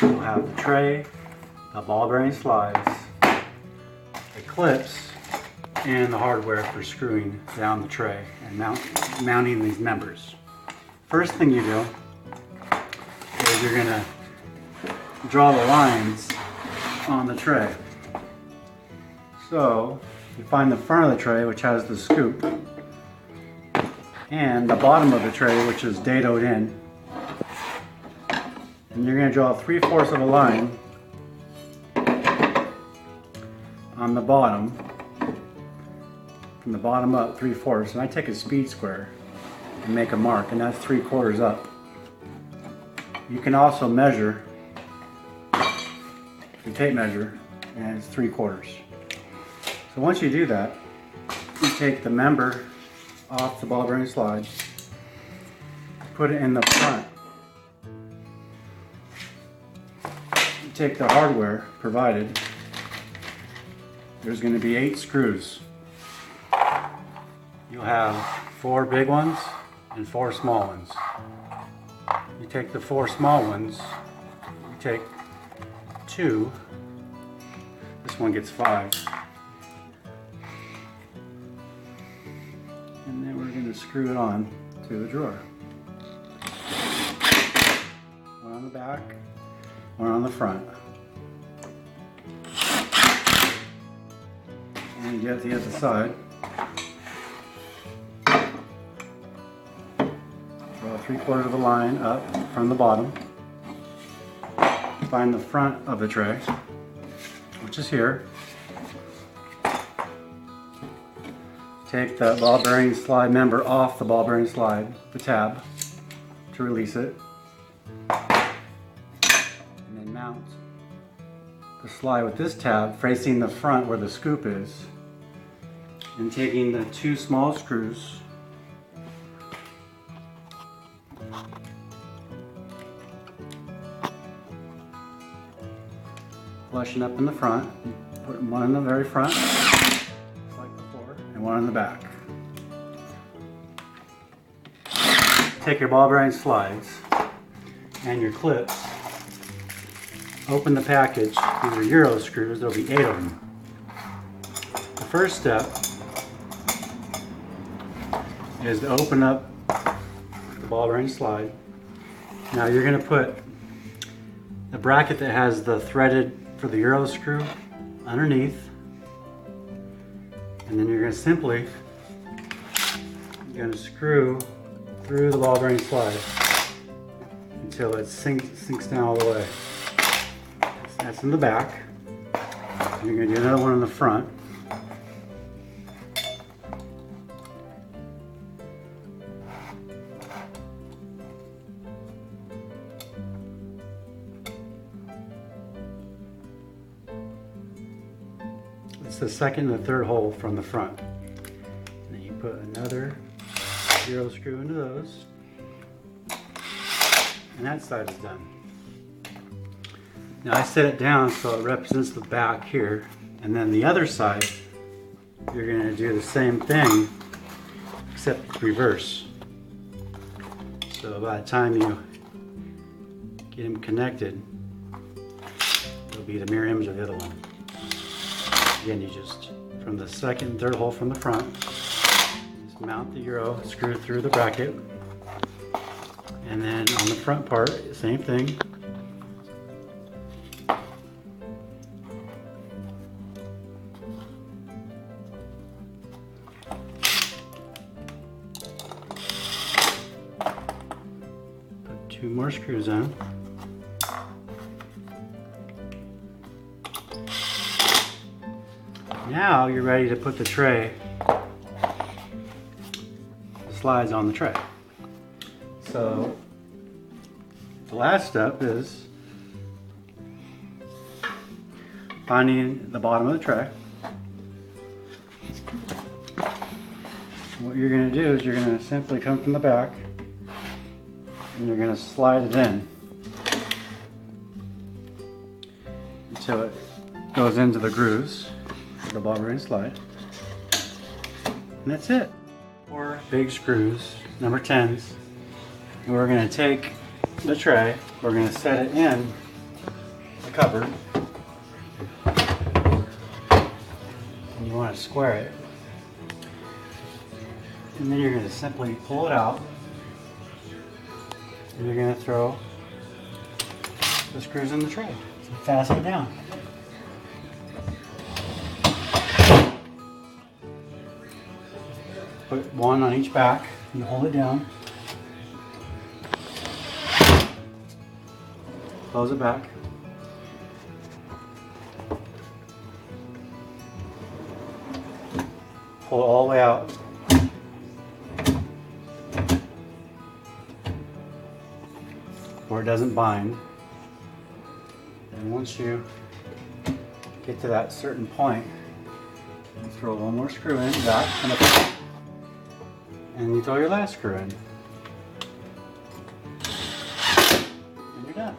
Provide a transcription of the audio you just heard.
We'll have the tray, the ball bearing slides, the clips, and the hardware for screwing down the tray and mounting these members. First thing you do is you're gonna draw the lines on the tray. So you find the front of the tray, which has the scoop, and the bottom of the tray, which is dadoed in. And you're going to draw 3/4 of a line on the bottom, from the bottom up 3/4. And I take a speed square and make a mark, and that's 3/4 up. You can also measure, you tape measure, and it's 3/4. So once you do that, you take the member off the ball bearing slide, put it in the front. You take the hardware provided. There's going to be 8 screws. You'll have 4 big ones and 4 small ones. You take the 4 small ones, you take 2, this one gets 5. And then we're going to screw it on to the drawer. One on the back, one on the front. And you get the other side. Draw 3/4 of a line up from the bottom. Find the front of the tray, which is here. Take the ball bearing slide member off the ball bearing slide, the tab, to release it. And then mount the slide with this tab facing the front where the scoop is. And taking the 2 small screws, flushing up in the front, put one in the very front, and one in the back. Take your ball bearing slides and your clips, open the package. These are Euro screws, there'll be 8 of them. The first step is to open up the ball bearing slide. Now you're going to put the bracket that has the threaded for the Euro screw underneath. And then you're going to simply screw through the ball bearing slide until it sinks down all the way. That's in the back. And you're going to do another one in the front. It's the second and the third hole from the front. And then you put another Euro screw into those. And that side is done. Now I set it down so it represents the back here. And then the other side, you're going to do the same thing, except reverse. So by the time you get them connected, it'll be the mirror image of the other one. Again, you just, from the second and third hole from the front, just mount the Euro, screw through the bracket, and then on the front part, same thing. Put 2 more screws on. Now you're ready to put the tray, the slides on the tray. So the last step is finding the bottom of the tray. What you're going to do is you're going to simply come from the back and you're going to slide it in until it goes into the grooves. The ball bearing slide, and that's it. 4 big screws, number 10s, and we're going to take the tray, we're going to set it in covered. And you want to square it. And then you're going to simply pull it out. And you're going to throw the screws in the tray. So fasten it down. Put one on each back. You hold it down. Close it back. Pull it all the way out. Where it doesn't bind. And once you get to that certain point, you throw one more screw in, that, and you throw your last screw in. And you're done.